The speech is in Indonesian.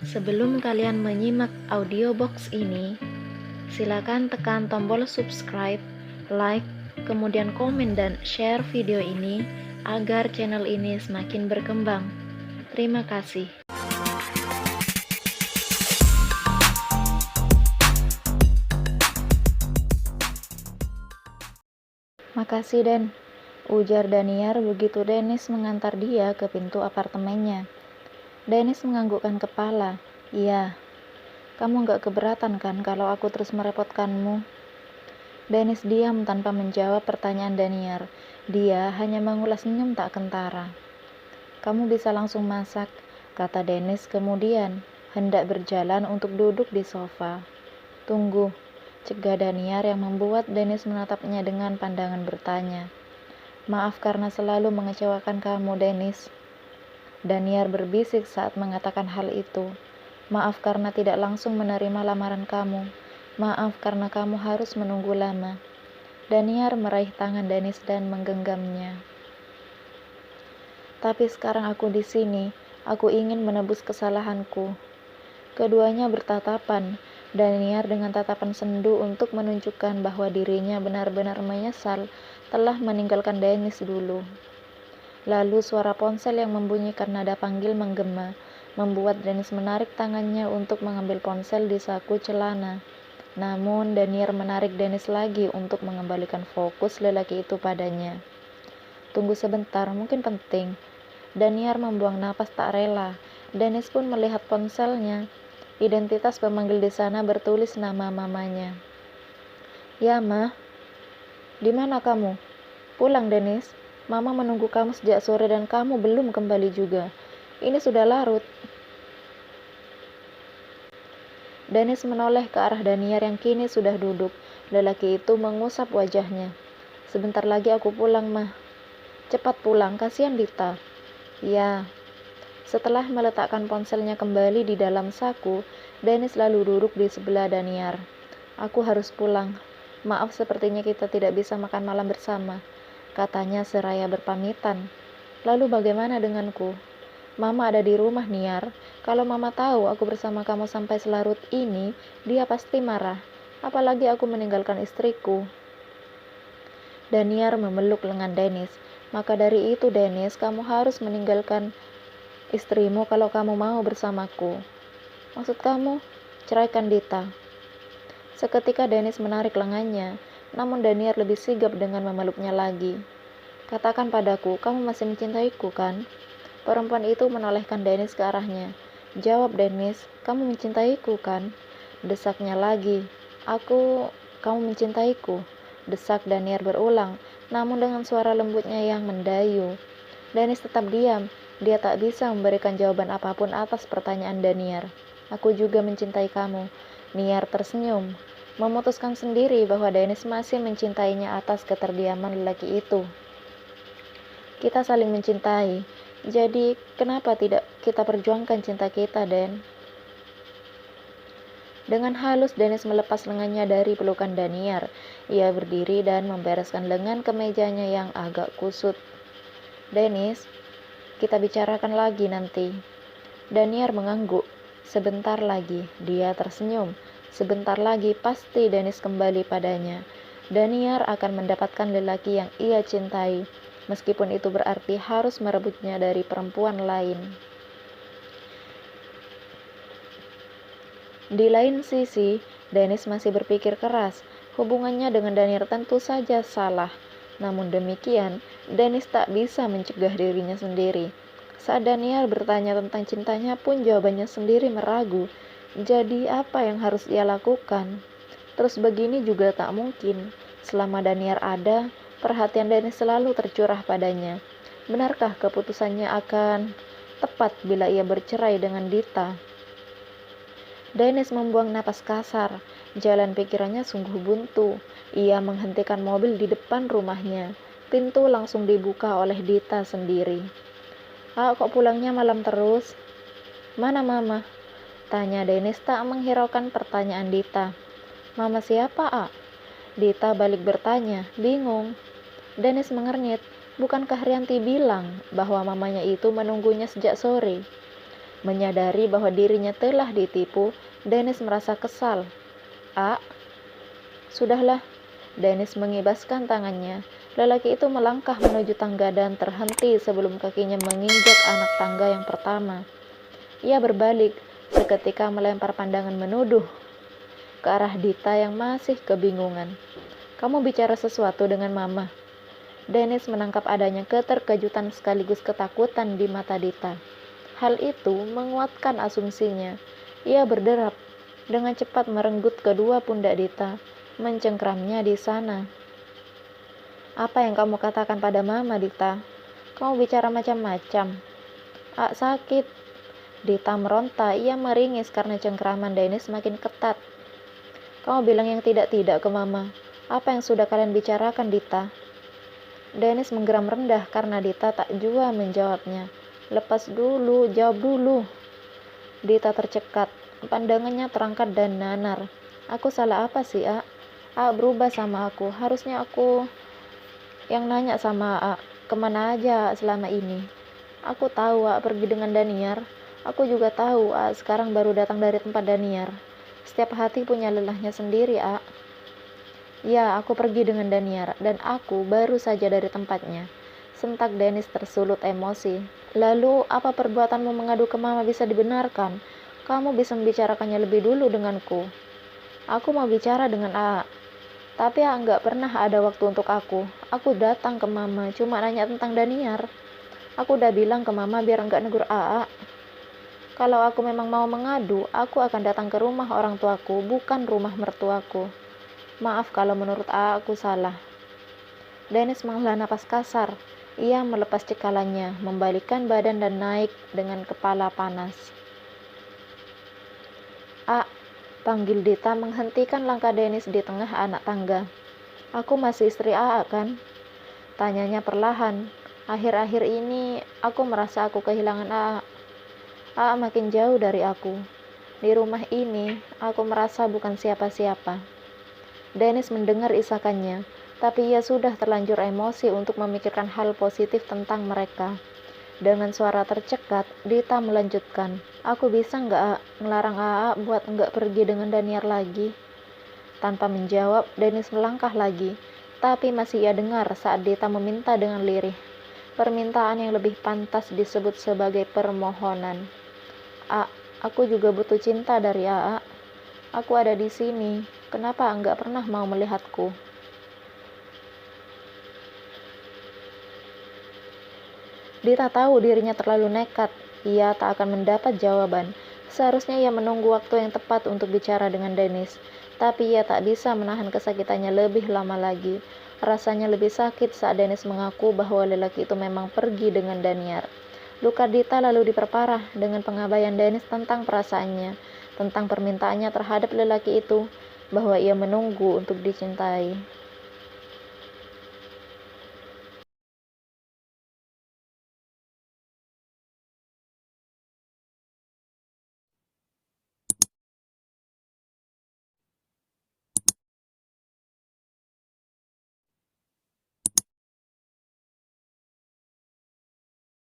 Sebelum kalian menyimak audiobook ini, silakan tekan tombol subscribe, like, kemudian komen dan share video ini agar channel ini semakin berkembang. Terima kasih. Makasih, Den, ujar Daniar begitu Dennis mengantar dia ke pintu apartemennya. Dennis menganggukkan kepala. Iya, kamu gak keberatan kan kalau aku terus merepotkanmu? Dennis diam tanpa menjawab pertanyaan Daniar. Dia hanya mengulas senyum tak kentara. Kamu bisa langsung masak, kata Dennis kemudian, hendak berjalan untuk duduk di sofa. Tunggu, cegah Daniar yang membuat Dennis menatapnya dengan pandangan bertanya. Maaf karena selalu mengecewakan kamu, Dennis. Daniar berbisik saat mengatakan hal itu. Maaf karena tidak langsung menerima lamaran kamu. Maaf karena kamu harus menunggu lama. Daniar meraih tangan Dennis dan menggenggamnya. Tapi sekarang aku di sini. Aku ingin menebus kesalahanku. Keduanya bertatapan. Daniar dengan tatapan sendu untuk menunjukkan bahwa dirinya benar-benar menyesal telah meninggalkan Dennis dulu. Lalu suara ponsel yang membunyikan nada panggil menggema, membuat Dennis menarik tangannya untuk mengambil ponsel di saku celana. Namun Daniar menarik Dennis lagi untuk mengembalikan fokus lelaki itu padanya. Tunggu sebentar, mungkin penting. Daniar membuang napas tak rela. Dennis pun melihat ponselnya. Identitas pemanggil di sana bertulis nama mamanya. Ya, Ma. Di mana kamu? Pulang, Dennis. Mama menunggu kamu sejak sore dan kamu belum kembali juga. Ini sudah larut. Dennis menoleh ke arah Daniar yang kini sudah duduk. Lelaki itu mengusap wajahnya. Sebentar lagi aku pulang, Ma. Cepat pulang, kasihan Dita. Ya. Setelah meletakkan ponselnya kembali di dalam saku, Dennis lalu duduk di sebelah Daniar. Aku harus pulang. Maaf, sepertinya kita tidak bisa makan malam bersama, katanya seraya berpamitan. Lalu bagaimana denganku? Mama ada di rumah, Niar. Kalau Mama tahu aku bersama kamu sampai selarut ini, dia pasti marah. Apalagi aku meninggalkan istriku. Daniar memeluk lengan Dennis. Maka dari itu, Dennis, kamu harus meninggalkan istrimu kalau kamu mau bersamaku. Maksud kamu, ceraikan Dita. Seketika Dennis menarik lengannya, namun Daniar lebih sigap dengan memeluknya lagi. Katakan padaku, kamu masih mencintaiku kan? Perempuan itu menolehkan Dennis ke arahnya. Jawab, Dennis, kamu mencintaiku kan? Desaknya lagi. Kamu mencintaiku. Desak Daniar berulang, namun dengan suara lembutnya yang mendayu. Dennis tetap diam. Dia tak bisa memberikan jawaban apapun atas pertanyaan Daniar. Aku juga mencintai kamu. Niar tersenyum, memutuskan sendiri bahwa Dennis masih mencintainya atas keterdiaman lelaki itu. Kita saling mencintai, jadi kenapa tidak kita perjuangkan cinta kita, Den? Dengan halus Dennis melepas lengannya dari pelukan Daniar. Ia berdiri dan membereskan lengan kemejanya yang agak kusut. Dennis, kita bicarakan lagi nanti. Daniar mengangguk. Sebentar lagi, dia tersenyum. Sebentar lagi pasti Dennis kembali padanya. Daniar akan mendapatkan lelaki yang ia cintai, meskipun itu berarti harus merebutnya dari perempuan lain. Di lain sisi, Dennis masih berpikir keras. Hubungannya dengan Daniar tentu saja salah. Namun demikian, Dennis tak bisa mencegah dirinya sendiri. Saat Daniar bertanya tentang cintanya pun jawabannya sendiri meragu. Jadi apa yang harus ia lakukan? Terus begini juga tak mungkin. Selama Daniar ada, perhatian Dennis selalu tercurah padanya. Benarkah keputusannya akan tepat bila ia bercerai dengan Dita? Dennis membuang napas kasar. Jalan pikirannya sungguh buntu. Ia menghentikan mobil di depan rumahnya. Pintu langsung dibuka oleh Dita sendiri. Kok pulangnya malam terus? Mana Mama? Tanya Dennis tak menghiraukan pertanyaan Dita. Mama siapa, A? Dita balik bertanya, bingung. Dennis mengernyit. Bukankah Rianti bilang bahwa mamanya itu menunggunya sejak sore? Menyadari bahwa dirinya telah ditipu, Dennis merasa kesal. Sudahlah. Dennis mengibaskan tangannya. Lelaki itu melangkah menuju tangga dan terhenti sebelum kakinya menginjak anak tangga yang pertama. Ia berbalik, seketika melempar pandangan menuduh ke arah Dita yang masih kebingungan. Kamu bicara sesuatu dengan Mama? Dennis menangkap adanya keterkejutan sekaligus ketakutan di mata Dita. Hal itu menguatkan asumsinya. Ia berderap, dengan cepat merenggut kedua pundak Dita, mencengkramnya di sana. Apa yang kamu katakan pada Mama, Dita? Kamu bicara macam-macam. Sakit. Dita meronta, ia meringis karena cengkraman Dennis makin ketat. Kamu bilang yang tidak-tidak ke Mama. Apa yang sudah kalian bicarakan, Dita? Dennis menggeram rendah karena Dita tak jua menjawabnya. Lepas dulu, jawab dulu. Dita tercekat, pandangannya terangkat dan nanar. Aku salah apa sih, berubah sama aku. Harusnya aku yang nanya sama kemana aja selama ini. Aku tahu pergi dengan Daniar. Aku juga tahu sekarang baru datang dari tempat Daniar. Setiap hati punya lelahnya sendiri, Ya, aku pergi dengan Daniar dan aku baru saja dari tempatnya. Sentak Dennis tersulut emosi. Lalu, apa perbuatanmu mengadu ke Mama bisa dibenarkan? Kamu bisa membicarakannya lebih dulu denganku. Aku mau bicara dengan tapi nggak pernah ada waktu untuk aku. Aku datang ke Mama, cuma nanya tentang Daniar. Aku udah bilang ke Mama biar nggak negur Kalau aku memang mau mengadu, aku akan datang ke rumah orang tuaku, bukan rumah mertuaku. Maaf kalau menurut aku salah. Dennis menghela napas kasar. Ia melepas cekalannya, membalikkan badan dan naik dengan kepala panas. Panggil Dita menghentikan langkah Dennis di tengah anak tangga. Aku masih istri kan? Tanyanya perlahan. Akhir-akhir ini aku merasa aku kehilangan makin jauh dari aku. Di rumah ini, aku merasa bukan siapa-siapa. Dennis mendengar isakannya, tapi ia sudah terlanjur emosi untuk memikirkan hal positif tentang mereka. Dengan suara tercekat, Dita melanjutkan, aku bisa nggak ngelarang buat nggak pergi dengan Daniar lagi? Tanpa menjawab, Dennis melangkah lagi, tapi masih ia dengar saat Dita meminta dengan lirih. Permintaan yang lebih pantas disebut sebagai permohonan. Aku juga butuh cinta dari Aku ada di sini. Kenapa nggak pernah mau melihatku? Dita tahu dirinya terlalu nekat. Ia tak akan mendapat jawaban. Seharusnya ia menunggu waktu yang tepat untuk bicara dengan Dennis. Tapi ia tak bisa menahan kesakitannya lebih lama lagi. Rasanya lebih sakit saat Dennis mengaku bahwa lelaki itu memang pergi dengan Daniar. Luka Dita lalu diperparah dengan pengabaian Dennis tentang perasaannya, tentang permintaannya terhadap lelaki itu, bahwa ia menunggu untuk dicintai.